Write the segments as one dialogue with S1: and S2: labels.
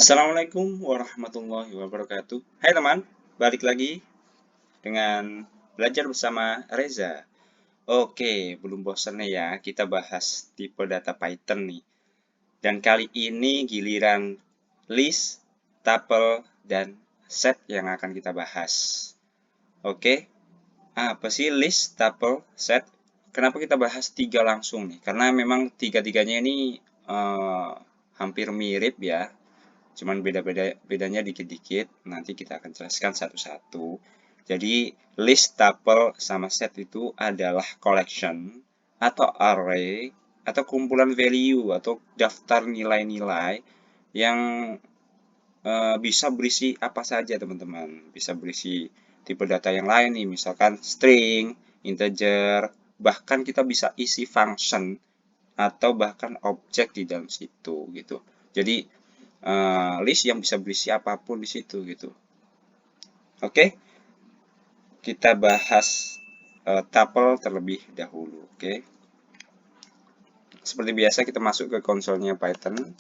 S1: Assalamualaikum warahmatullahi wabarakatuh. Hai teman, balik lagi dengan belajar bersama Reza. Oke, belum bosan nih ya, kita bahas tipe data Python nih. Dan kali ini giliran list, tuple, dan set yang akan kita bahas. Oke, apa sih list, tuple, set? Kenapa kita bahas tiga langsung nih? Karena memang tiga-tiganya ini hampir mirip ya. Cuman bedanya dikit-dikit. Nanti kita akan jelaskan satu-satu. Jadi list, tuple, sama set itu adalah collection atau array atau kumpulan value atau daftar nilai-nilai yang bisa berisi apa saja teman-teman. Bisa berisi tipe data yang lain nih, misalkan string, integer, bahkan kita bisa isi function atau bahkan objek di dalam situ gitu. Jadi list yang bisa berisi apapun di situ gitu. Oke, kita bahas tuple terlebih dahulu. Oke, seperti biasa kita masuk ke konsolnya Python.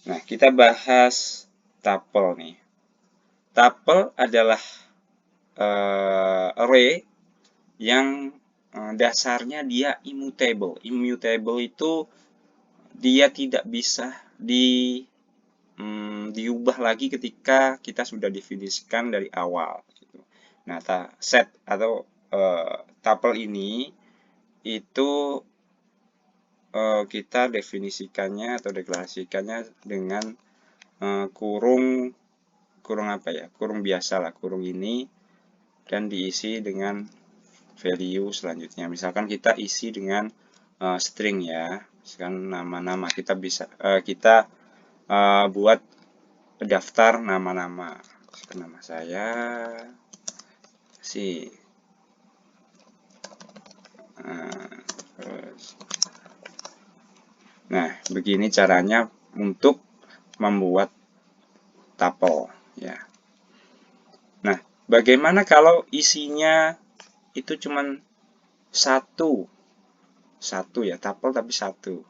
S1: Nah, kita bahas tuple nih. Tuple adalah array yang dasarnya dia immutable. Immutable itu dia tidak bisa diubah lagi ketika kita sudah definisikan dari awal. Gitu. Nah, set atau tuple ini itu kita definisikannya atau deklarasikannya dengan kurung apa ya? Kurung biasa lah, kurung ini, dan diisi dengan value selanjutnya. Misalkan kita isi dengan string ya, misalkan nama-nama kita bisa kita buat daftar nama-nama. Nama saya si nah, begini caranya untuk membuat tuple ya. Nah, bagaimana kalau isinya itu cuman satu ya, tuple tapi satu.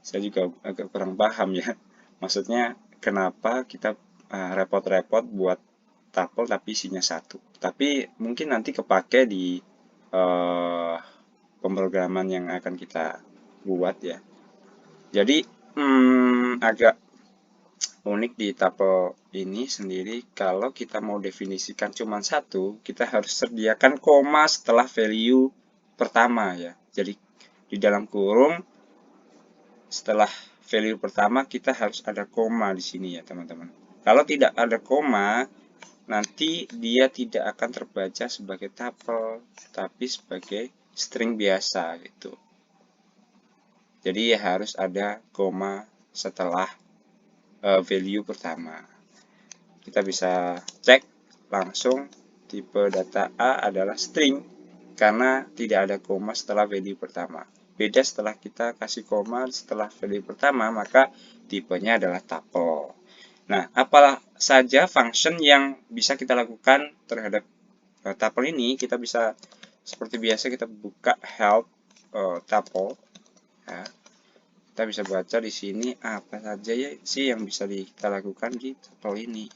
S1: Saya juga agak kurang paham ya. Maksudnya kenapa kita repot-repot buat tuple tapi isinya satu. Tapi mungkin nanti kepake di pemrograman yang akan kita buat ya. Jadi agak unik di tuple ini sendiri, kalau kita mau definisikan cuma satu, kita harus sediakan koma setelah value pertama ya. Jadi di dalam kurung setelah value pertama kita harus ada koma di sini ya teman-teman. Kalau tidak ada koma, nanti dia tidak akan terbaca sebagai tuple, tapi sebagai string biasa gitu. Jadi harus ada koma setelah value pertama. Kita bisa cek langsung tipe data A adalah string karena tidak ada koma setelah value pertama. Beda setelah kita kasih koma setelah value pertama, maka tipenya adalah tuple. Nah, apalah saja function yang bisa kita lakukan terhadap tuple ini? Kita bisa seperti biasa kita buka help tuple. Ya. Kita bisa baca di sini apa saja ya sih yang bisa kita lakukan di tuple ini.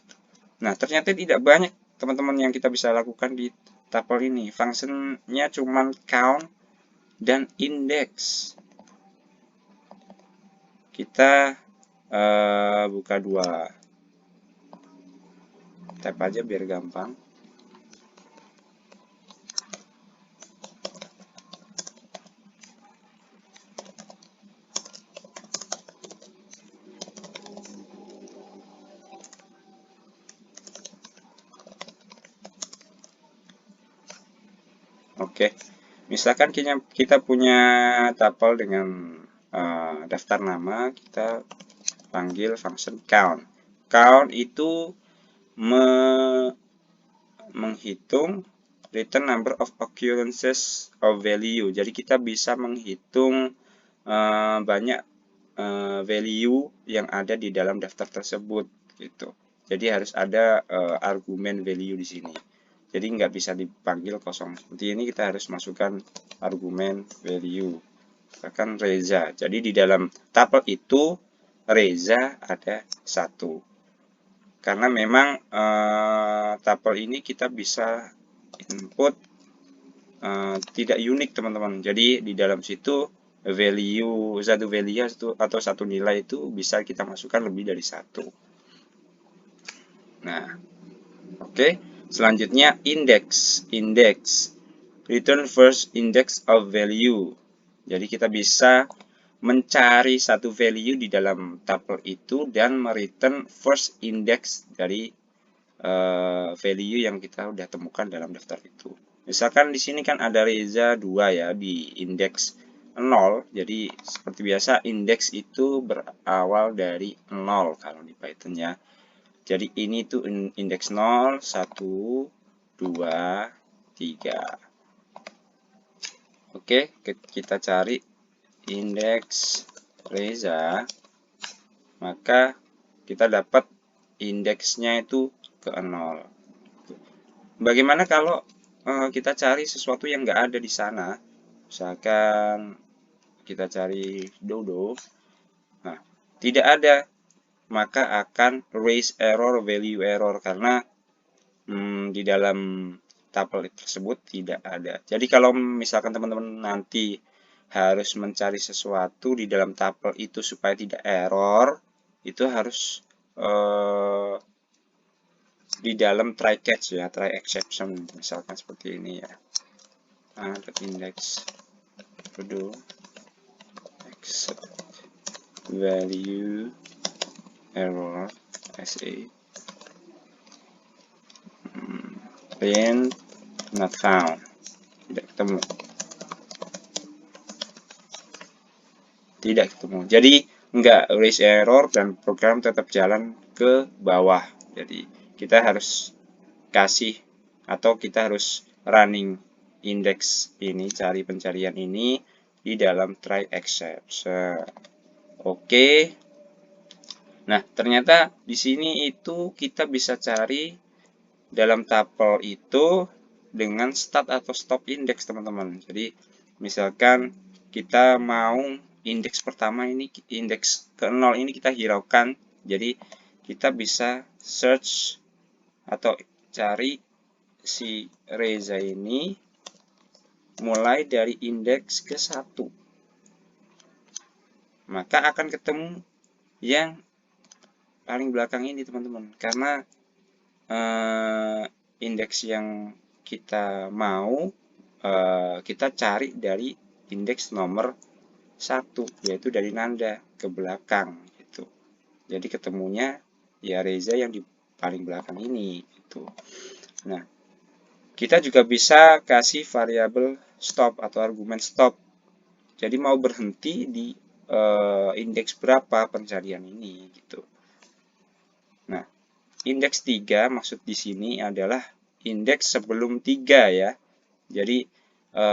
S1: Nah, ternyata tidak banyak teman-teman yang kita bisa lakukan di tuple ini. Fungsinya cuma count dan index. Kita buka dua tab aja biar gampang. Oke, misalkan kita punya tuple dengan daftar nama, kita panggil function count. Count itu menghitung return number of occurrences of value. Jadi kita bisa menghitung banyak value yang ada di dalam daftar tersebut gitu. Jadi harus ada argumen value di sini. Jadi nggak bisa dipanggil kosong. Seperti ini kita harus masukkan argumen value. misalkan Reza. Jadi di dalam tabel itu Reza ada 1. Karena memang tabel ini kita bisa input tidak unik teman-teman. Jadi di dalam situ satu value atau satu nilai itu bisa kita masukkan lebih dari 1. Nah, oke. Selanjutnya index. Return first index of value. Jadi kita bisa mencari satu value di dalam tabel itu dan mereturn first index dari value yang kita udah temukan dalam daftar itu. Misalkan di sini kan ada Reza 2 ya di indeks 0. Jadi seperti biasa indeks itu berawal dari 0 kalau di Python ya. Jadi ini tuh indeks 0, 1, 2, 3. Oke, kita cari indeks Reza, maka kita dapat indeksnya itu ke 0. Bagaimana kalau kita cari sesuatu yang nggak ada di sana? Misalkan kita cari Dodo, nah tidak ada, maka akan raise error, value error, karena di dalam tabel tersebut tidak ada. Jadi kalau misalkan teman-teman nanti harus mencari sesuatu di dalam tabel itu supaya tidak error, itu harus di dalam try catch ya, try exception, misalkan seperti ini ya. Index Dodo except value error SA print not found, tidak ketemu. Jadi enggak raise error dan program tetap jalan ke bawah. Jadi kita harus kasih atau kita harus running index ini, cari pencarian ini di dalam try exception. Oke. Nah, ternyata di sini itu kita bisa cari dalam tabel itu dengan start atau stop index, teman-teman. Jadi, misalkan kita mau indeks pertama ini, indeks ke 0 ini kita hiraukan. Jadi, kita bisa search atau cari si Reza ini mulai dari indeks ke 1. Maka akan ketemu yang paling belakang ini, teman-teman. Karena indeks yang kita mau kita cari dari indeks nomor 1, yaitu dari nanda ke belakang gitu. Jadi ketemunya ya Reza yang di paling belakang ini gitu. Nah, kita juga bisa kasih variabel stop atau argumen stop. Jadi mau berhenti di indeks berapa pencarian ini gitu. Nah, indeks 3 maksud di sini adalah indeks sebelum 3 ya. Jadi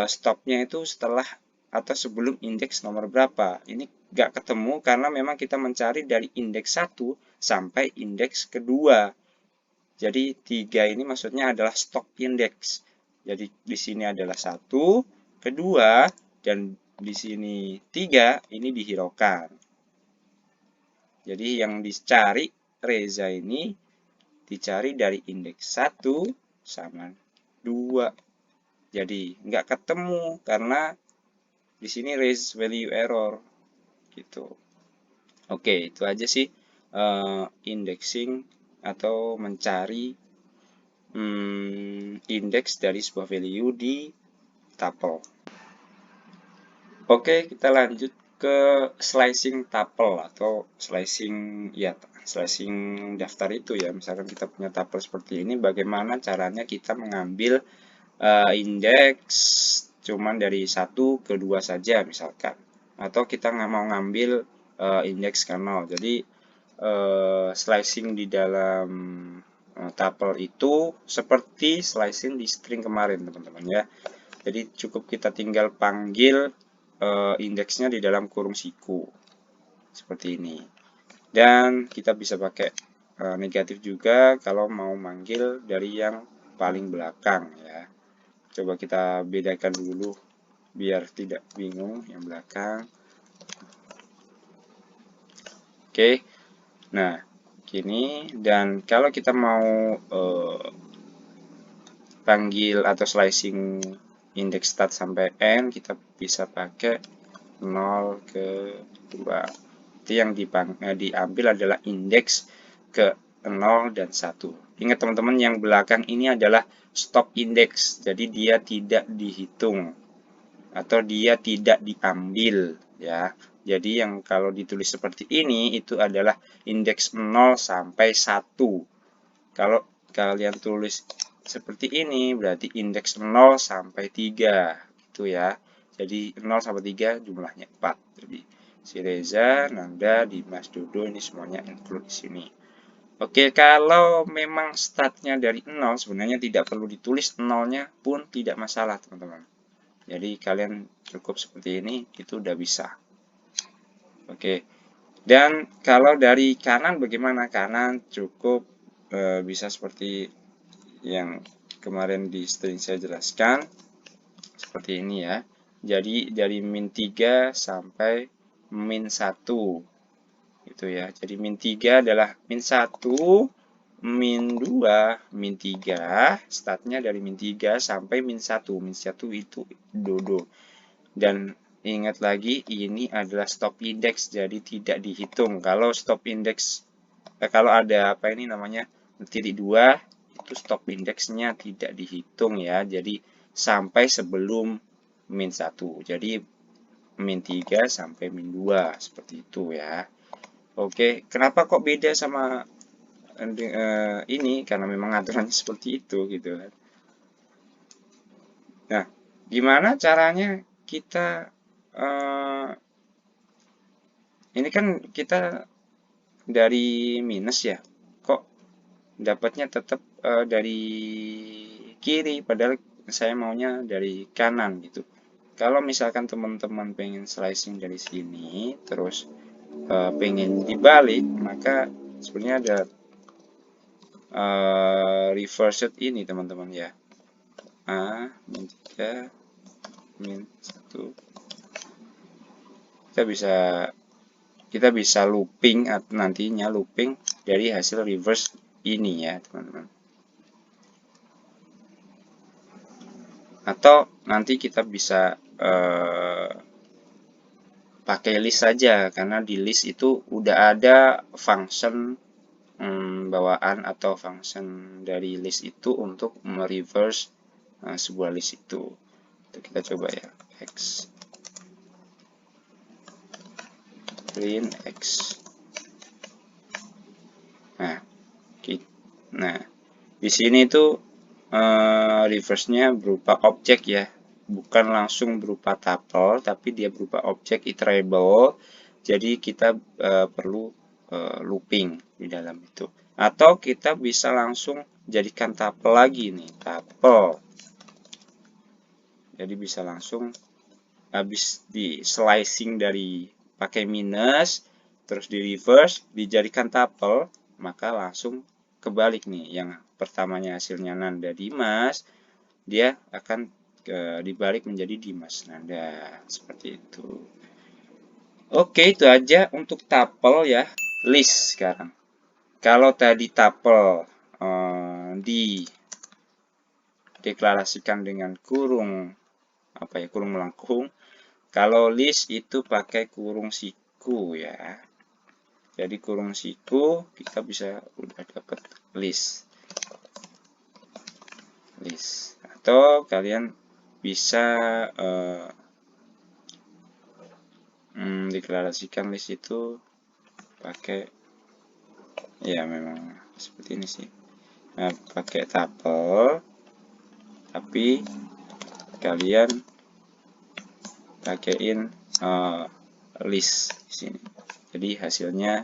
S1: stopnya itu setelah atau sebelum indeks nomor berapa. Ini nggak ketemu karena memang kita mencari dari indeks 1 sampai indeks kedua. Jadi 3 ini maksudnya adalah stop index. Jadi di sini adalah 1, kedua, dan di sini 3 ini dihiraukan. Jadi yang dicari Reza ini dicari dari indeks 1 sama 2. Jadi nggak ketemu karena di sini raise value error gitu. Oke, itu aja sih indexing atau mencari indeks dari sebuah value di tuple. Oke, kita lanjut ke slicing tuple atau slicing daftar itu ya. Misalkan kita punya tuple seperti ini, bagaimana caranya kita mengambil indeks cuman dari 1 ke 2 saja misalkan, atau kita nggak mau ngambil indeks ke 0. Jadi slicing di dalam tuple itu seperti slicing di string kemarin, teman-teman ya. Jadi cukup kita tinggal panggil indeksnya di dalam kurung siku seperti ini, dan kita bisa pakai negatif juga kalau mau manggil dari yang paling belakang ya. Coba kita bedakan dulu biar tidak bingung yang belakang. Oke, nah gini. Dan kalau kita mau panggil atau slicing indeks start sampai n, kita bisa pakai 0 ke 2. Itu yang diambil adalah indeks ke 0 dan 1. Ingat teman-teman, yang belakang ini adalah stop index, jadi dia tidak dihitung atau dia tidak diambil ya. Jadi yang kalau ditulis seperti ini itu adalah indeks 0 sampai 1. Kalau kalian tulis seperti ini berarti indeks 0 sampai 3 gitu ya. Jadi 0 sampai 3 jumlahnya 4. Jadi si Reza, Nanda, Dimas, Dodo ini semuanya include di sini. Oke, kalau memang startnya dari 0 sebenarnya tidak perlu ditulis 0-nya pun tidak masalah teman-teman. Jadi kalian cukup seperti ini itu udah bisa. Oke. Dan kalau dari kanan bagaimana? Kanan cukup bisa seperti yang kemarin di string saya jelaskan. Seperti ini ya. Jadi dari min 3 sampai min 1. Itu ya. Jadi min 3 adalah min 1, min 2, min 3. Startnya dari min 3 sampai min 1. Min 1 itu Dodo. Dan ingat lagi ini adalah stop index, jadi tidak dihitung. Kalau stop index, kalau ada apa ini namanya titik 2, itu stop indexnya tidak dihitung ya. Jadi sampai sebelum min 1. Jadi min 3 sampai min 2 seperti itu ya. Oke, kenapa kok beda sama ini? Karena memang aturannya seperti itu gitu kan. Nah, gimana caranya kita ini kan kita dari minus ya, kok dapatnya tetap dari kiri padahal saya maunya dari kanan gitu. Kalau misalkan teman-teman pengen slicing dari sini terus pengen dibalik, maka sebenarnya ada reversed ini teman-teman ya. A min 3 min 1. Kita bisa looping nantinya looping dari hasil reverse ini ya teman-teman. Atau nanti kita bisa pakai list saja, karena di list itu udah ada function bawaan atau function dari list itu untuk mereverse sebuah list itu. Kita coba ya, x print x. Nah, di sini tuh reverse-nya berupa objek ya, bukan langsung berupa tuple, tapi dia berupa objek iterable. Jadi kita perlu looping di dalam itu. Atau kita bisa langsung jadikan tuple lagi nih, tuple. Jadi bisa langsung habis di slicing dari pakai minus, terus di reverse, dijadikan tuple, maka langsung kebalik nih. Yang pertamanya hasilnya Nanda Dimas, dia akan dibalik menjadi Dimas Nanda. Seperti itu. Oke, itu aja untuk tuple ya. List sekarang. Kalau tadi tuple dideklarasikan dengan kurung kurung melengkung. Kalau list itu pakai kurung siku ya. Jadi kurung siku kita bisa udah dapat list. Atau kalian bisa deklarasikan list itu pakai ya memang seperti ini sih. Nah, pakai tuple tapi kalian pakaiin list di sini. Jadi hasilnya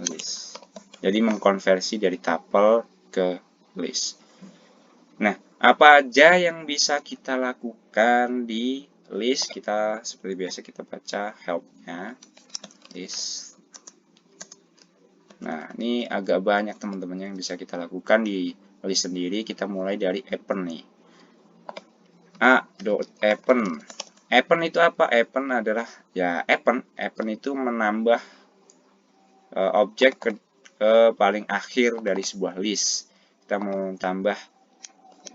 S1: list. Jadi mengkonversi dari tuple ke list. Nah, apa aja yang bisa kita lakukan di list? Kita seperti biasa kita baca help-nya list. Nah, ini agak banyak teman-teman yang bisa kita lakukan di list sendiri. Kita mulai dari append nih. A.append Append itu apa? Append adalah ya append itu menambah objek ke paling akhir dari sebuah list. Kita mau tambah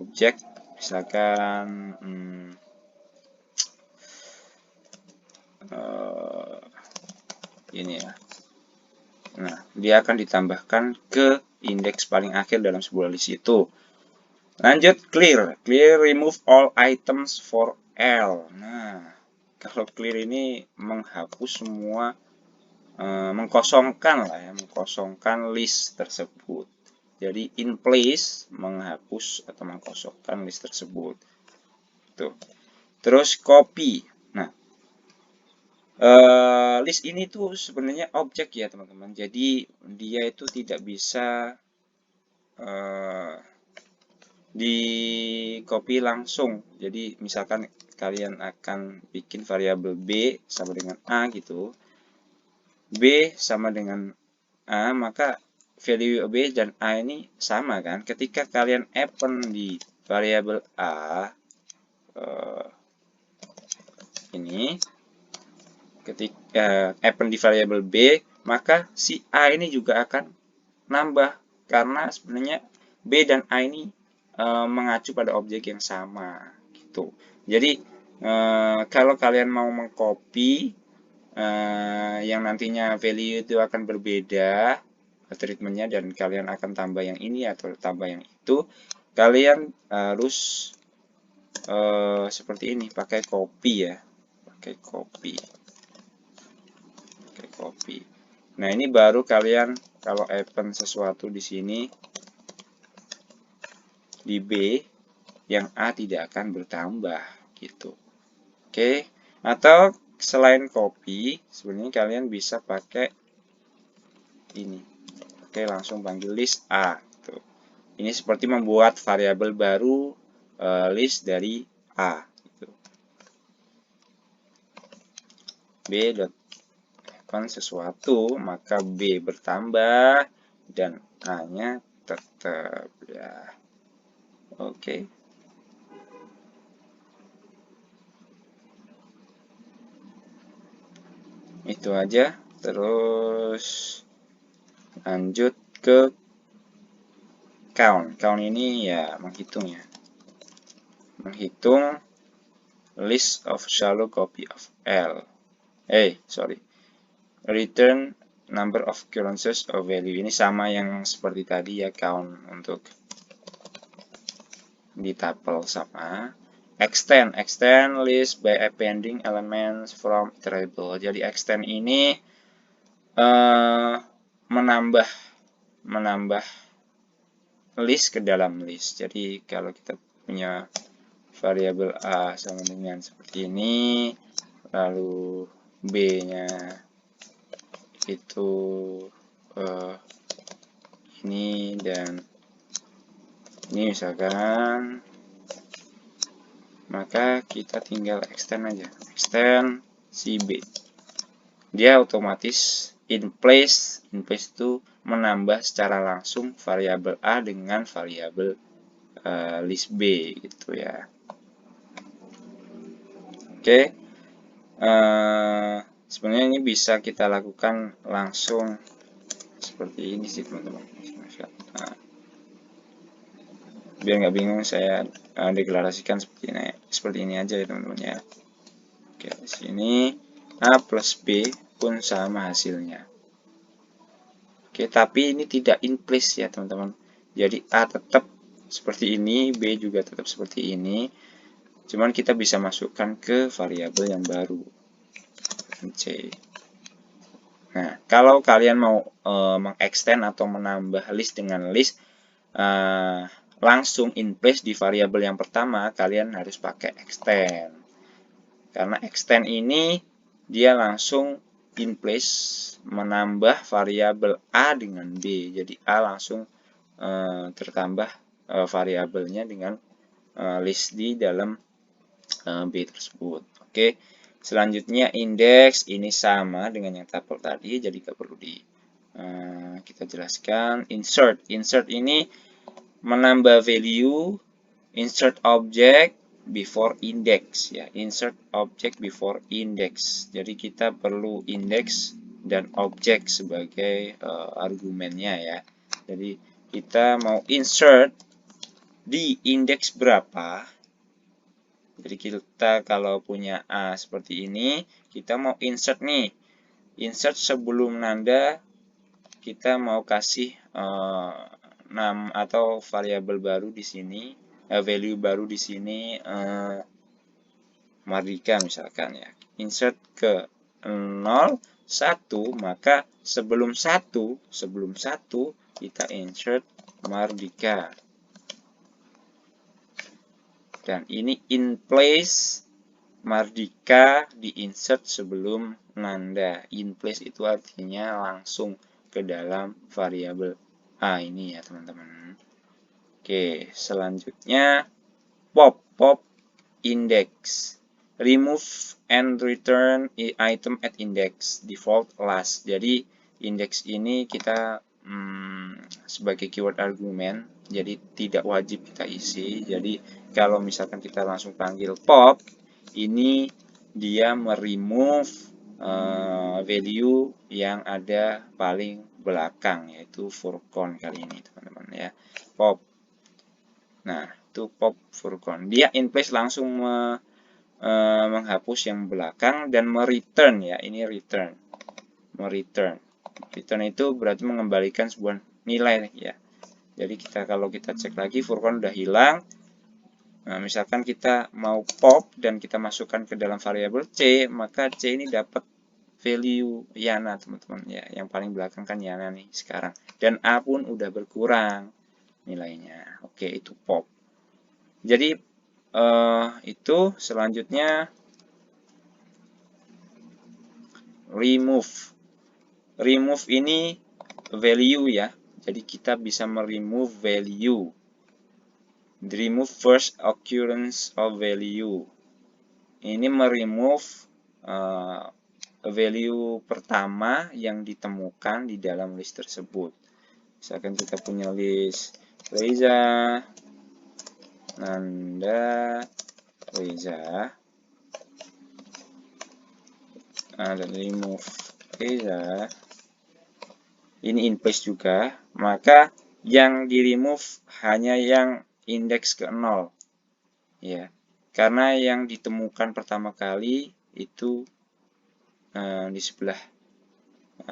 S1: objek, misalkan ini ya. Nah, dia akan ditambahkan ke indeks paling akhir dalam sebuah list itu. Lanjut, clear. Clear remove all items for L. Nah, kalau clear ini menghapus semua, mengkosongkan lah ya, mengkosongkan list tersebut. Jadi in place menghapus atau mengkosongkan list tersebut. Tuh. Terus copy. Nah, list ini tuh sebenarnya objek ya teman-teman. Jadi dia itu tidak bisa di copy langsung. Jadi misalkan kalian akan bikin variabel B sama dengan A gitu. B sama dengan A, maka value B dan A ini sama kan. Ketika kalian append di variabel A ini, ketika append di variabel B, maka si A ini juga akan nambah karena sebenarnya B dan A ini mengacu pada objek yang sama gitu. Jadi kalau kalian mau mengcopy yang nantinya value itu akan berbeda treatmentnya dan kalian akan tambah yang ini atau tambah yang itu, kalian harus seperti ini, pakai copy ya, pakai copy. Nah, ini baru kalian kalau append sesuatu di sini di B, yang A tidak akan bertambah gitu. Oke, atau selain copy, sebenarnya kalian bisa pakai ini. Oke, langsung panggil list A. Tuh. Ini seperti membuat variabel baru list dari A. Gitu. B dot append sesuatu, maka B bertambah dan A-nya tetap ya. Oke. Itu aja. Terus lanjut ke count. Count ini ya menghitung ya. Menghitung list of shallow copy of L. Return number of occurrences of value. Ini sama yang seperti tadi ya, count untuk di tuple sama. Extend list by appending elements from iterable. Jadi extend ini menambah list ke dalam list. Jadi kalau kita punya variabel A sama dengan seperti ini, lalu B-nya itu ini dan ini misalkan, maka kita tinggal extend aja, extend si B, dia otomatis in place itu menambah secara langsung variabel A dengan variabel list B gitu ya. Oke, sebenarnya ini bisa kita lakukan langsung seperti ini sih teman-teman. Nah, biar nggak bingung saya deklarasikan seperti ini aja ya teman-teman ya. Oke, di sini A plus B pun sama hasilnya. Oke, tapi ini tidak in place ya teman-teman. Jadi A tetap seperti ini, B juga tetap seperti ini. Cuman kita bisa masukkan ke variabel yang baru, C. Nah, kalau kalian mau mengextend atau menambah list dengan list langsung in place di variabel yang pertama, kalian harus pakai extend. Karena extend ini dia langsung in place menambah variabel A dengan B. Jadi A langsung tertambah variabelnya dengan list di dalam B tersebut. Oke. Selanjutnya indeks ini sama dengan yang tuple tadi, jadi nggak perlu kita jelaskan. Insert ini menambah value, insert object, before index ya, insert object before index. Jadi kita perlu index dan objek sebagai argumennya ya. Jadi kita mau insert di index berapa. Jadi kita kalau punya A seperti ini, kita mau insert nih. Insert sebelum nanda kita mau kasih nama atau variabel baru di sini, value baru di sini, Mardika misalkan ya. Insert ke 0, 1, maka sebelum 1 kita insert Mardika. Dan ini in place Mardika di insert sebelum nanda. In place itu artinya langsung ke dalam variabel A ini ya teman-teman. Oke, selanjutnya pop index. Remove and return item at index default last. Jadi index ini kita sebagai keyword argumen, jadi tidak wajib kita isi. Jadi kalau misalkan kita langsung panggil pop, ini dia meremove value yang ada paling belakang, yaitu furcon kali ini teman-teman ya. Pop. Nah, itu pop furcon. Dia in place langsung menghapus yang belakang dan mereturn ya. Ini return. Mereturn. Return itu berarti mengembalikan sebuah nilai ya. Jadi kalau kita cek lagi furcon udah hilang. Nah, misalkan kita mau pop dan kita masukkan ke dalam variabel C, maka C ini dapat value Yana teman-teman ya. Yang paling belakang kan Yana nih sekarang. Dan A pun udah berkurang nilainya. Oke, itu pop. Jadi itu selanjutnya remove. Remove ini value ya. Jadi kita bisa meremove value. Remove first occurrence of value. Ini meremove value pertama yang ditemukan di dalam list tersebut. Misalkan kita punya list Reza, Nanda, Reza, dan remove Reza. Ini in place juga, maka yang di remove hanya yang indeks ke 0 ya, karena yang ditemukan pertama kali itu di sebelah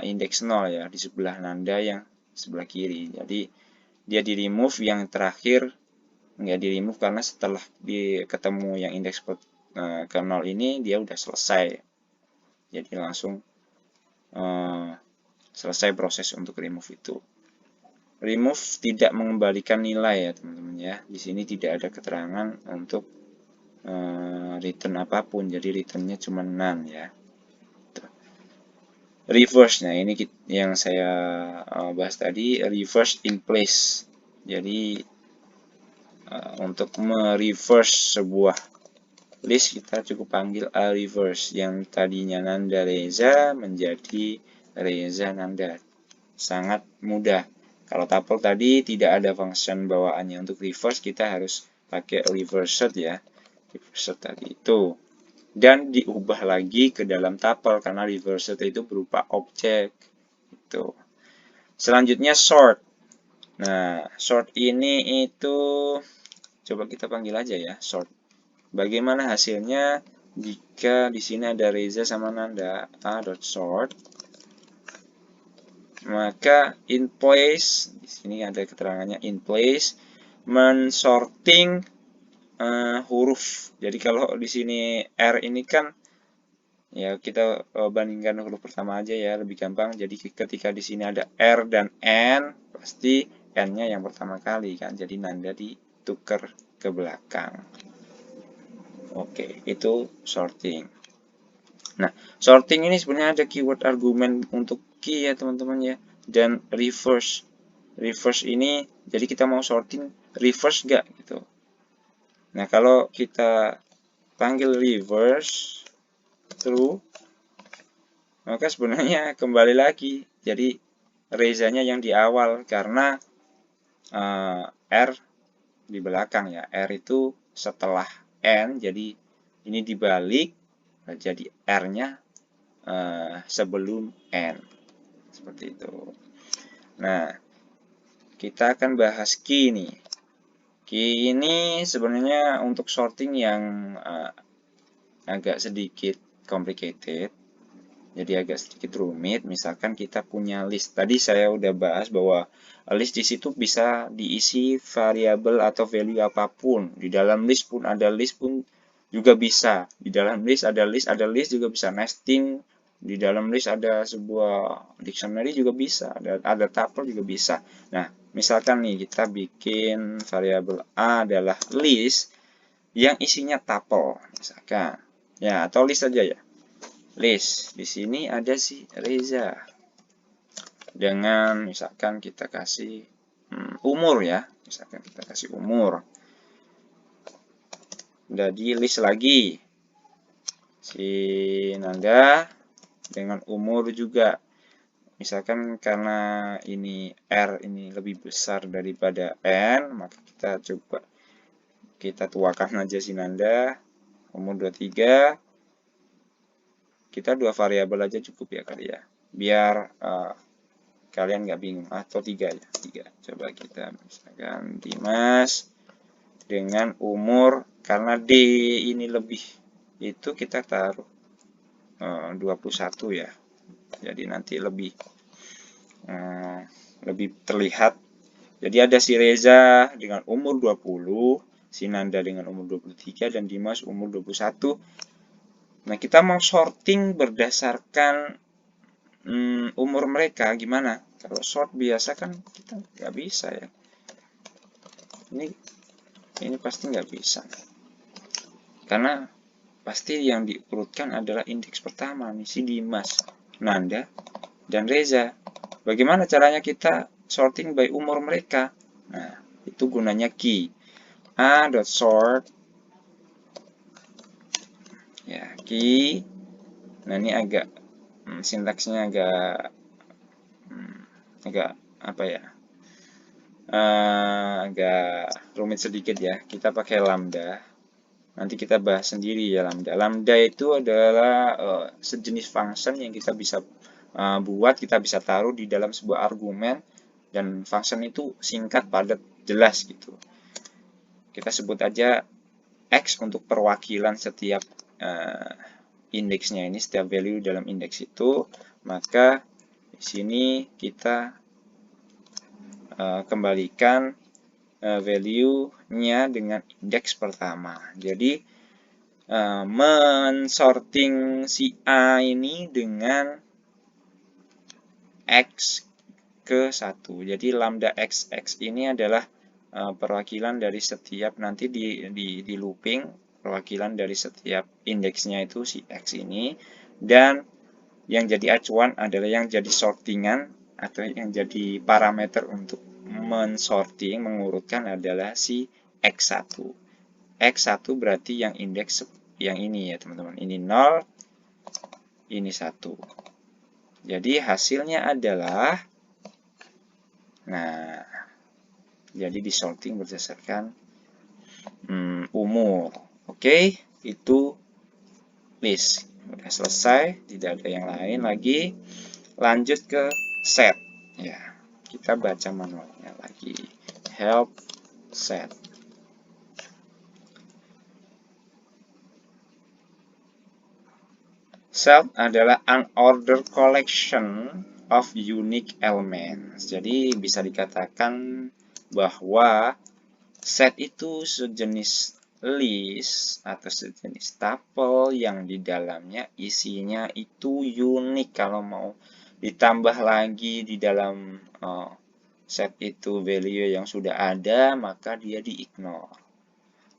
S1: indeks 0 ya, di sebelah nanda yang sebelah kiri. Jadi dia di remove, yang terakhir nggak di remove karena setelah ketemu yang indeks ke 0 ini dia udah selesai. Jadi langsung selesai proses untuk remove itu. Remove tidak mengembalikan nilai ya teman-teman ya. Di sini tidak ada keterangan untuk return apapun, jadi returnnya cuma none ya. Reverse, nah ini yang saya bahas tadi, reverse in place. Jadi untuk mereverse sebuah list kita cukup panggil a reverse, yang tadinya Nanda Reza menjadi Reza Nanda. Sangat mudah. Kalau tuple tadi tidak ada function bawaannya, untuk reverse kita harus pakai reversed ya. Reversed tadi itu. Dan diubah lagi ke dalam tuple karena reversed itu berupa objek. Itu. Selanjutnya sort. Nah, sort ini itu coba kita panggil aja ya, sort. Bagaimana hasilnya jika di sini ada Reza sama Nanda? A.sort. Maka in place, di sini ada keterangannya in place, mensorting huruf. Jadi kalau di sini R ini kan ya kita bandingkan huruf pertama aja ya, lebih gampang. Jadi ketika di sini ada R dan N, pasti N-nya yang pertama kali kan. Jadi Nanda ditukar ke belakang. Oke, itu sorting. Nah, sorting ini sebenarnya ada keyword argumen untuk key ya teman-teman ya. Dan reverse. Reverse ini jadi kita mau sorting reverse enggak gitu. Nah, kalau kita panggil reverse true, maka sebenarnya kembali lagi. Jadi Rezanya yang di awal karena R di belakang ya. R itu setelah N, jadi ini dibalik, jadi R-nya sebelum N. Seperti itu. Nah, kita akan bahas key nih. Key ini sebenarnya untuk sorting yang agak sedikit complicated. Jadi agak sedikit rumit. Misalkan kita punya list. Tadi saya udah bahas bahwa list di situ bisa diisi variabel atau value apapun. Di dalam list pun ada list pun juga bisa. Di dalam list ada list juga bisa. Nesting di dalam list ada sebuah dictionary juga bisa. Ada tuple juga bisa. Nah, misalkan nih kita bikin variabel A adalah list yang isinya tuple, misalkan. Ya, atau list aja ya. List. Di sini ada si Reza. Dengan misalkan kita kasih umur ya. Misalkan kita kasih umur. Jadi list lagi. Si Nanda dengan umur juga. Misalkan karena ini R ini lebih besar daripada N, maka kita coba kita tuakan aja si Nanda. Umur 23. Kita dua variabel aja cukup ya kali ya, biar kalian nggak bingung. Atau 3 ya, 3. Coba kita misalkan Dimas dengan umur, karena D ini lebih, itu kita taruh 21 ya, jadi nanti lebih terlihat. Jadi ada si Reza dengan umur 20, si Nanda dengan umur 23, dan Dimas umur 21. Nah, kita mau sorting berdasarkan umur mereka gimana? Kalau sort biasa kan kita nggak bisa ya. Ini pasti nggak bisa. Karena pasti yang diurutkan adalah indeks pertama nih, si Dimas, Nanda, dan Reza. Bagaimana caranya kita sorting by umur mereka? Nah, itu gunanya key. A.sort ya, key. Nah, ini agak sintaksnya agak apa ya, agak rumit sedikit ya. Kita pakai lambda. Nanti kita bahas sendiri ya lambda. Lambda itu adalah sejenis function yang kita bisa buat, kita bisa taruh di dalam sebuah argumen, dan function itu singkat, padat, jelas gitu. Kita sebut aja X untuk perwakilan setiap indeksnya ini, setiap value dalam indeks itu. Maka di sini kita kembalikan value-nya dengan indeks pertama. Jadi mensorting si A ini dengan X ke 1. Jadi lambda XX ini adalah perwakilan dari setiap, nanti di looping, perwakilan dari setiap indeksnya itu si X ini, dan yang jadi acuan adalah yang jadi sortingan atau yang jadi parameter untuk mensorting, mengurutkan adalah si X1. X1 berarti yang indeks yang ini ya teman-teman. Ini 0, ini 1. Jadi hasilnya adalah, nah, jadi disorting berdasarkan umur. Oke, itu list. Udah selesai, tidak ada yang lain lagi. Lanjut ke set. Ya, kita baca manualnya lagi. Help set. Set adalah unordered collection of unique elements. Jadi bisa dikatakan bahwa set itu sejenis list atau sejenis tuple yang di dalamnya isinya itu unik. Kalau mau ditambah lagi di dalam set itu value yang sudah ada, maka dia di-ignore.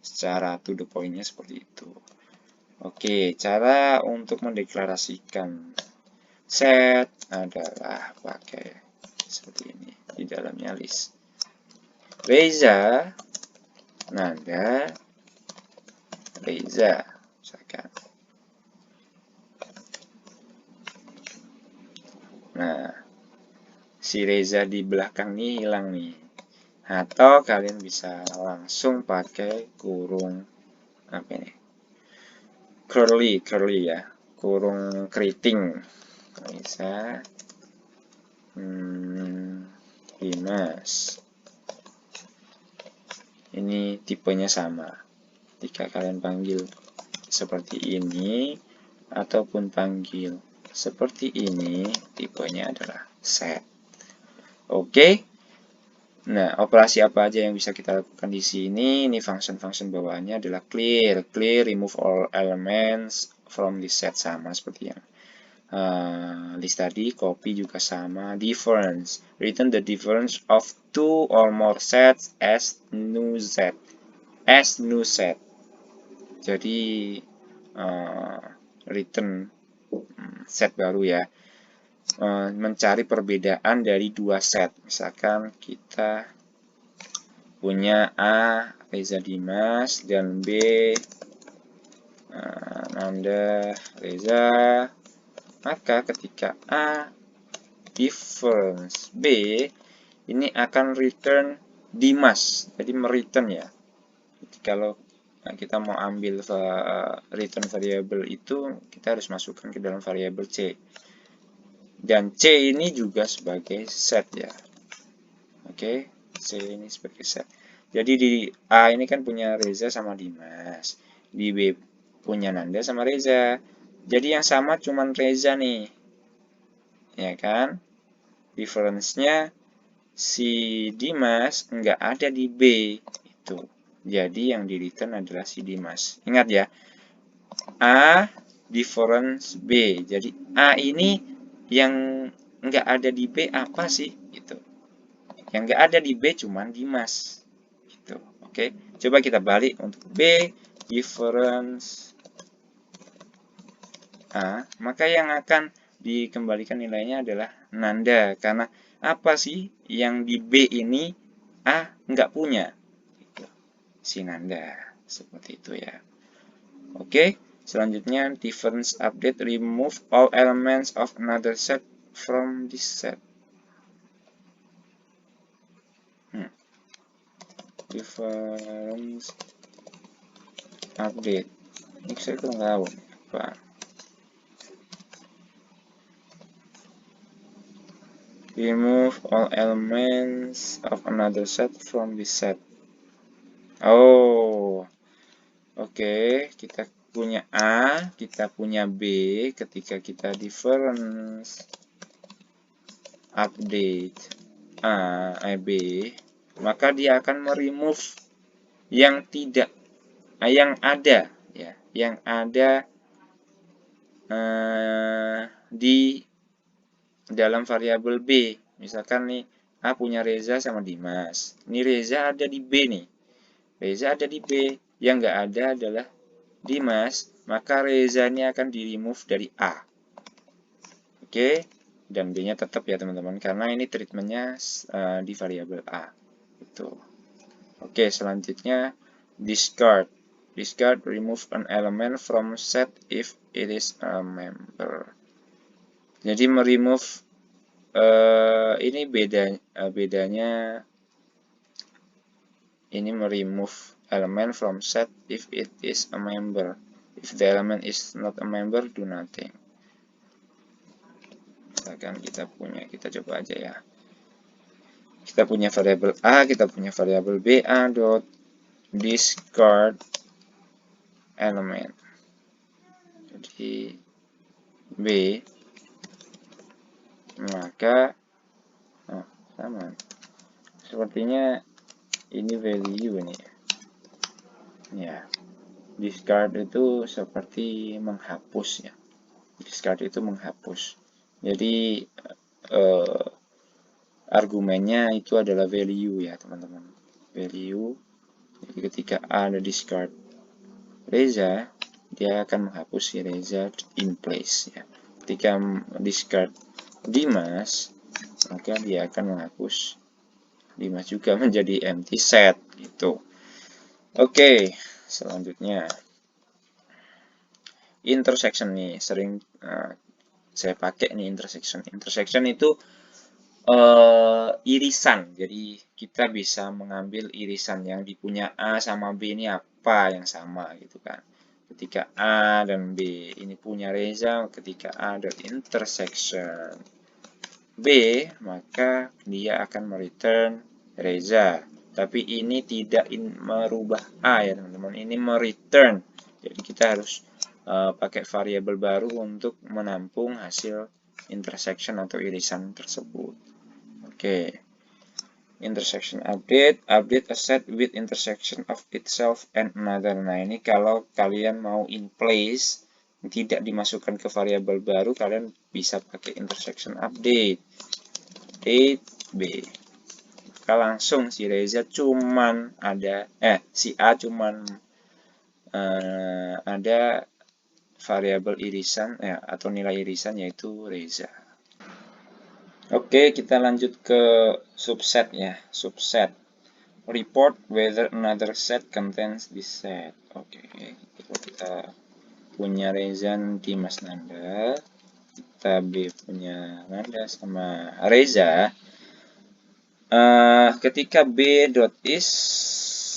S1: Secara to the point-nya seperti itu. Oke, cara untuk mendeklarasikan set adalah pakai seperti ini. Di dalamnya list. Reza, Nanda, Reza, misalkan. Nah, si Reza di belakang ini hilang nih. Atau kalian bisa langsung pakai kurung apa ini, curly ya, kurung keriting. Bisa Dimas. Ini tipenya sama. Ketika kalian panggil seperti ini ataupun panggil seperti ini, tipenya adalah set. Oke. Nah, operasi apa aja yang bisa kita lakukan di sini? Ini function-function bawahannya adalah clear, remove all elements from this set, sama seperti yang list tadi. Copy juga sama. Difference, return the difference of two or more sets as new set. Jadi return set baru ya. Mencari perbedaan dari dua set. Misalkan kita punya A Reza Dimas dan B Nanda Reza, maka ketika A difference B ini akan return Dimas, jadi mereturn ya. Jadi kalau kita mau ambil return variable itu, kita harus masukkan ke dalam variabel C. Dan C ini juga sebagai set ya. Oke, C ini sebagai set. Jadi di A ini kan punya Reza sama Dimas. Di B punya Nanda sama Reza. Jadi yang sama cuman Reza nih. Ya kan? Difference-nya si Dimas nggak ada di B. Itu. Jadi yang di return adalah si Dimas. Ingat ya. A difference B. Jadi A ini yang nggak ada di B apa sih? Gitu. Yang nggak ada di B cuman Dimas. Gitu. Oke. Coba kita balik untuk B difference A. Maka yang akan dikembalikan nilainya adalah Nanda. Karena apa sih yang di B ini A nggak punya? Gitu. Si Nanda. Seperti itu ya. Oke. Selanjutnya, difference update, remove all elements of another set from this set. Difference update. Ini saya kurang tahu apa. Remove all elements of another set from this set. Oh, oke. Kita punya A, kita punya B. Ketika kita difference update B, maka dia akan meremove yang tidak, yang ada ya, yang ada di dalam variabel B. Misalkan nih A punya Reza sama Dimas. Ini Reza ada di B nih. Reza ada di B. Yang nggak ada adalah Dimas, maka Reza ini akan di remove dari A. Oke, dan B-nya tetap ya teman-teman, karena ini treatmentnya di variabel A. Itu. Oke, selanjutnya discard. Discard, remove an element from set if it is a member. Jadi meremove ini bedanya ini meremove element from set if it is a member. If the element is not a member, do nothing. Misalkan kita coba aja ya. Kita punya variabel A, kita punya variabel B, A dot discard element. Jadi B, maka sama. Sepertinya ini value ini. Ya, discard itu seperti menghapus ya. Discard itu menghapus. Jadi argumennya itu adalah value ya teman-teman. Value. Jadi ketika A ada discard Reza, dia akan menghapus si Reza in place ya. Ketika discard Dimas, maka dia akan menghapus Dimas juga menjadi empty set gitu. Oke, selanjutnya intersection nih sering saya pakai nih intersection. Intersection itu irisan. Jadi kita bisa mengambil irisan yang dipunya A sama B ini apa yang sama gitu kan. Ketika A dan B ini punya Reza, ketika A dot intersection B, maka dia akan mereturn Reza. Tapi ini tidak merubah A ya teman-teman, ini mereturn. Jadi kita harus pakai variabel baru untuk menampung hasil intersection atau irisan tersebut. Oke. Intersection update a set with intersection of itself and another. Nah, ini kalau kalian mau in place, tidak dimasukkan ke variabel baru, kalian bisa pakai intersection update. B. Maka langsung si Reza cuman ada, si A cuman ada variabel irisan atau nilai irisan yaitu Reza. Oke, kita lanjut ke subset ya. Subset. Report whether another set contains this set. Oke, kalau kita punya Reza di Mas Nanda, kita B punya Nanda sama Reza. Ketika B dot is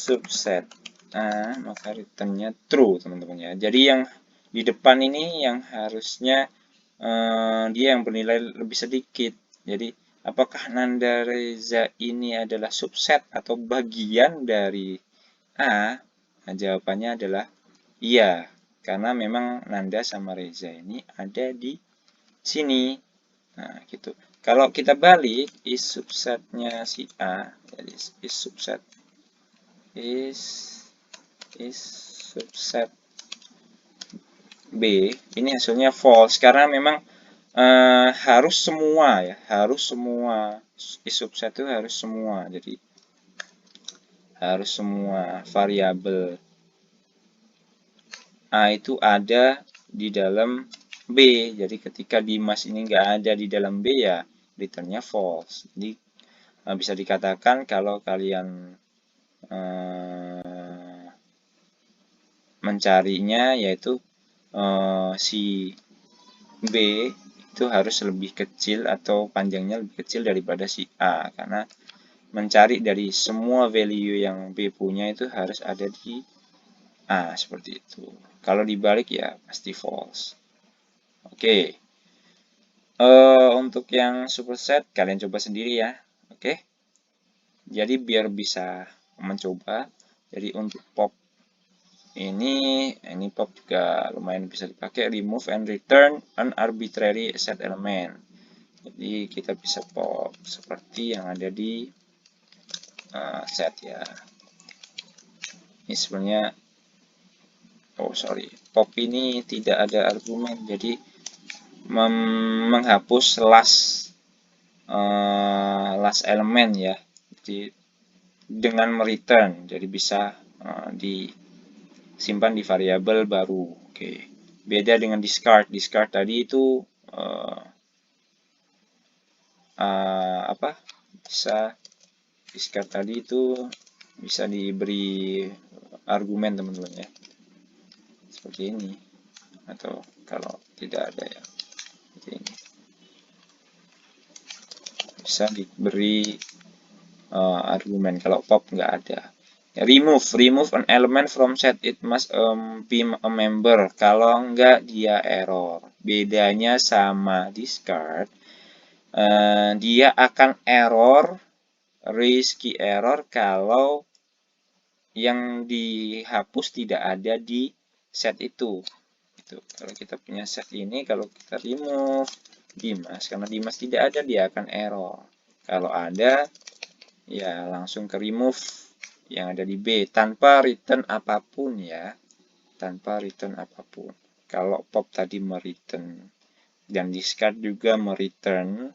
S1: subset A, maka returnnya true teman-teman ya. Jadi yang di depan ini yang harusnya dia yang bernilai lebih sedikit. Jadi apakah Nanda Reza ini adalah subset atau bagian dari A? Nah, jawabannya adalah iya, karena memang Nanda sama Reza ini ada di sini. Nah, gitu. Kalau kita balik, is subsetnya si A, jadi is subset subset B, ini hasilnya false karena memang harus semua ya, harus semua is subset itu harus semua, jadi harus semua variabel A itu ada di dalam B. Jadi ketika Dimas ini nggak ada di dalam B ya returnnya false. Jadi bisa dikatakan kalau kalian mencarinya yaitu si B itu harus lebih kecil atau panjangnya lebih kecil daripada si A, karena mencari dari semua value yang B punya itu harus ada di A, seperti itu. Kalau dibalik ya pasti false. Oke. Untuk yang superset kalian coba sendiri ya. Oke. Jadi biar bisa mencoba, jadi untuk pop ini pop juga lumayan bisa dipakai, remove and return an arbitrary set element. Jadi kita bisa pop seperti yang ada di set ya. Ini sebenarnya pop ini tidak ada argumen, jadi menghapus last element ya. Jadi dengan mereturn, jadi bisa disimpan di variabel baru. Oke. Beda dengan discard. Discard tadi itu bisa discard tadi itu bisa diberi argumen teman-teman ya. Seperti ini. Atau kalau tidak ada ya. Seperti ini. Bisa diberi argumen, kalau pop nggak ada. Remove an element from set, it must be a member. Kalau nggak dia error. Bedanya sama discard, dia akan error, raise key error kalau yang dihapus tidak ada di set itu. Kalau kita punya set ini, kalau kita remove Dimas, karena Dimas tidak ada, dia akan error. Kalau ada, ya langsung ke remove yang ada di B tanpa return apapun ya, tanpa return apapun. Kalau pop tadi mereturn dan discard juga mereturn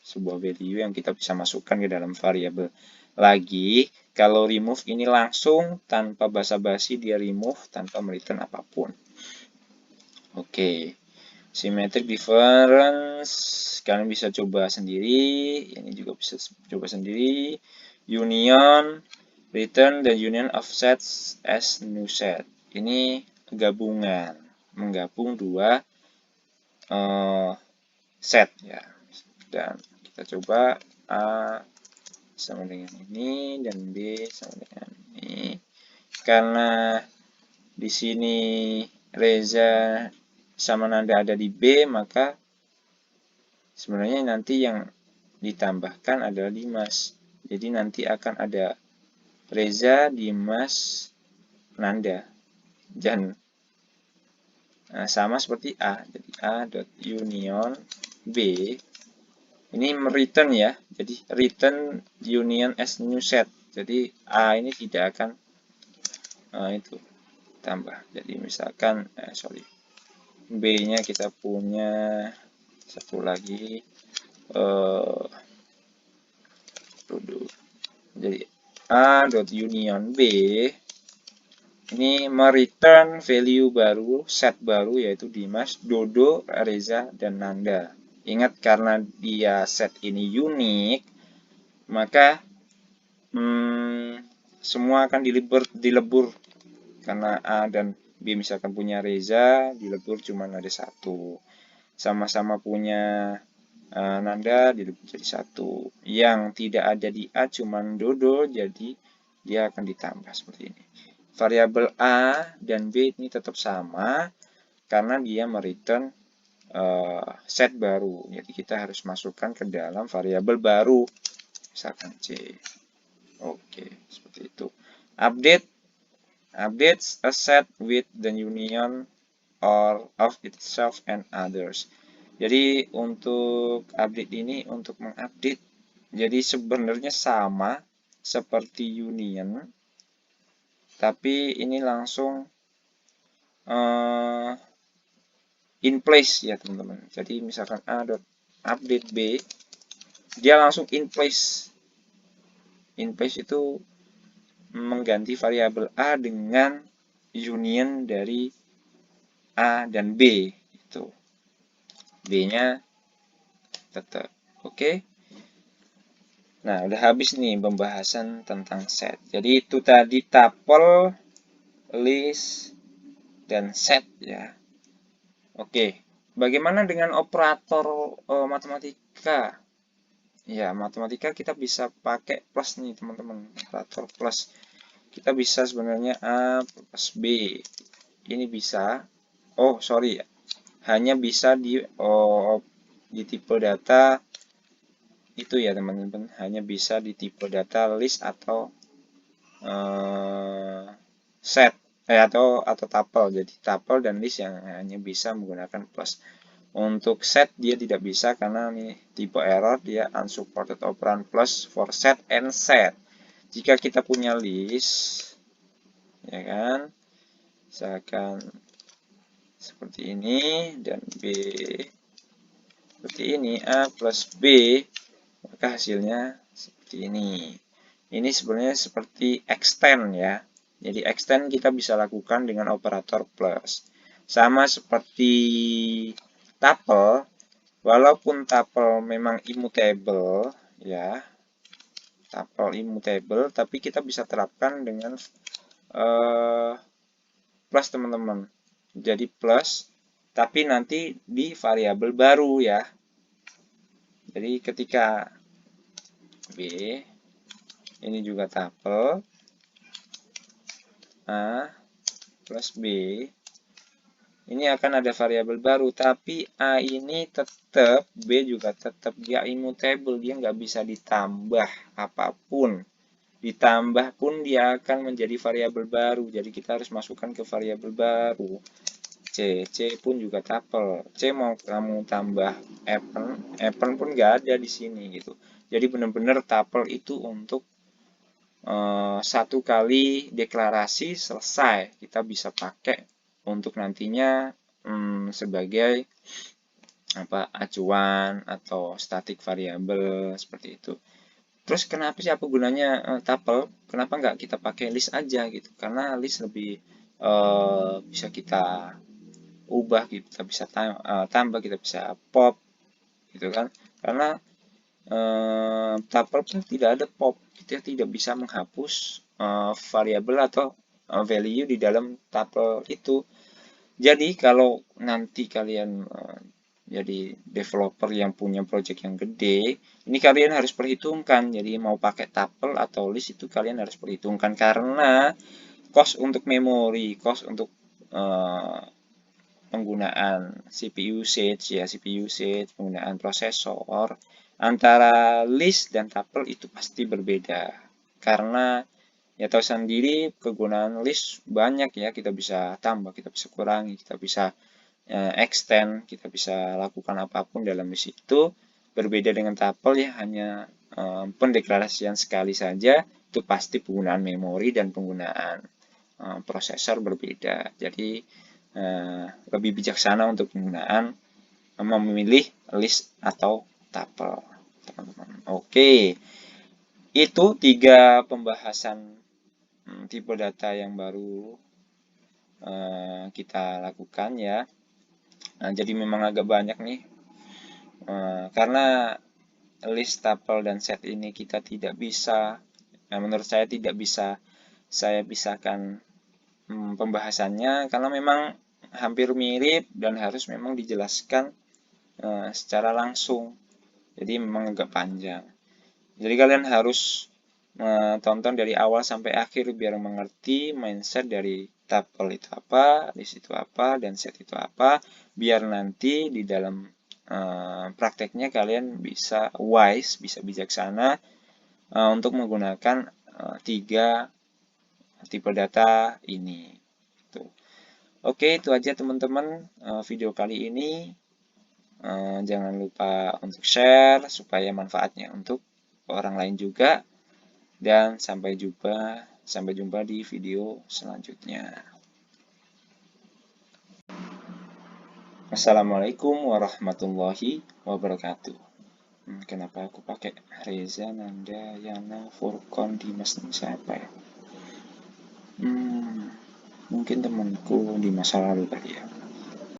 S1: sebuah value yang kita bisa masukkan ke dalam variabel lagi. Kalau remove ini langsung tanpa basa-basi, dia remove tanpa mereturn apapun. Oke. Symmetric difference kalian bisa coba sendiri, ini juga bisa coba sendiri. Union, return the union of sets as new set. Ini gabungan, menggabung dua set ya. Dan kita coba A sama dengan ini dan B sama dengan ini. karena di sini Reza sama Nanda ada di B, maka sebenarnya nanti yang ditambahkan adalah Dimas. Jadi nanti akan ada Reza, Dimas, Nanda. Dan sama seperti A. Jadi A dot union B. Ini return ya. Jadi return union as new set. Jadi A ini tidak akan itu tambah. Jadi misalkan B-nya kita punya satu lagi jadi A dot union B ini mereturn value baru, set baru, yaitu Dimas, Dodo, Reza, dan Nanda. Ingat, karena dia set ini unik, maka semua akan dilebur. Karena A dan B misalkan punya Reza, dilebur cuma ada satu. Sama-sama punya Nanda, dilebur jadi satu. Yang tidak ada di A cuma Dodo, jadi dia akan ditambah seperti ini. Variabel A dan B ini tetap sama karena dia mereturn set baru. Jadi kita harus masukkan ke dalam variabel baru. Misalkan C. Oke, seperti itu. Updates a set with the union or of itself and others. Jadi untuk update ini untuk mengupdate. Jadi sebenarnya sama seperti union, tapi ini langsung in place ya teman-teman. Jadi misalkan a.update b, dia langsung in place. In place itu mengganti variabel a dengan union dari a dan b. Itu b-nya tetap. Oke. Nah, udah habis nih pembahasan tentang set. Jadi itu tadi tuple, list, dan set ya. Oke, bagaimana dengan operator matematika? Ya, matematika kita bisa pakai plus nih teman-teman. Operator plus. Kita bisa sebenarnya A plus B. Ini bisa. Oh, sorry ya. Hanya bisa di tipe data itu ya teman-teman, hanya bisa di tipe data list atau set atau tuple. Jadi tuple dan list yang hanya bisa menggunakan plus. Untuk set dia tidak bisa karena ini tipe error, dia unsupported operand plus for set and set. Jika kita punya list ya kan, misalkan seperti ini dan B seperti ini, A plus B, maka hasilnya seperti ini. Ini sebenarnya seperti extend ya. Jadi extend kita bisa lakukan dengan operator plus. Sama seperti tuple, walaupun tuple memang immutable ya. Tuple immutable, tapi kita bisa terapkan dengan plus teman-teman. Jadi plus, tapi nanti di variabel baru ya. Jadi ketika B, ini juga tuple, A plus B, ini akan ada variabel baru, tapi A ini tetap, B juga tetap, dia immutable, dia nggak bisa ditambah apapun. Ditambah pun dia akan menjadi variabel baru, jadi kita harus masukkan ke variabel baru. C pun juga tuple. C mau kamu tambah append pun nggak ada di sini gitu. Jadi benar-benar tuple itu untuk satu kali deklarasi selesai kita bisa pakai untuk nantinya sebagai acuan atau static variable seperti itu. Terus kenapa sih apa gunanya tuple? Kenapa nggak kita pakai list aja gitu? Karena list lebih bisa kita ubah, kita bisa tambah, kita bisa pop gitu kan. Karena tuple pun tidak ada pop, kita tidak bisa menghapus variabel atau value di dalam tuple itu. Jadi kalau nanti kalian jadi developer yang punya project yang gede, ini kalian harus perhitungkan. Jadi mau pakai tuple atau list itu kalian harus perhitungkan, karena cost untuk memori, cost untuk penggunaan CPU usage ya, CPU usage, penggunaan prosesor antara list dan tuple itu pasti berbeda. Karena ya tahu sendiri kegunaan list banyak ya, kita bisa tambah, kita bisa kurangi, kita bisa extend, kita bisa lakukan apapun dalam list itu. Berbeda dengan tuple ya, hanya pendeklarasian sekali saja, itu pasti penggunaan memori dan penggunaan prosesor berbeda. Jadi lebih bijaksana untuk penggunaan memilih list atau tuple, teman-teman. Oke, itu 3 pembahasan tipe data yang baru kita lakukan ya. Jadi memang agak banyak nih, karena list, tuple, dan set ini kita tidak bisa, menurut saya tidak bisa saya pisahkan pembahasannya, karena memang hampir mirip dan harus memang dijelaskan secara langsung. Jadi memang agak panjang. Jadi kalian harus tonton dari awal sampai akhir biar mengerti mindset dari tuple itu apa, list itu apa, dan set itu apa, biar nanti di dalam prakteknya kalian bisa wise, bisa bijaksana untuk menggunakan 3 tipe data ini. Tuh. Oke, itu aja teman-teman video kali ini. Jangan lupa untuk share supaya manfaatnya untuk orang lain juga. Dan sampai jumpa di video selanjutnya. Assalamualaikum warahmatullahi wabarakatuh. Kenapa aku pakai Reza, Nanda, Yana, Furkon, Dimas, siapa ya? Mungkin temanku di masa lalu kali ya.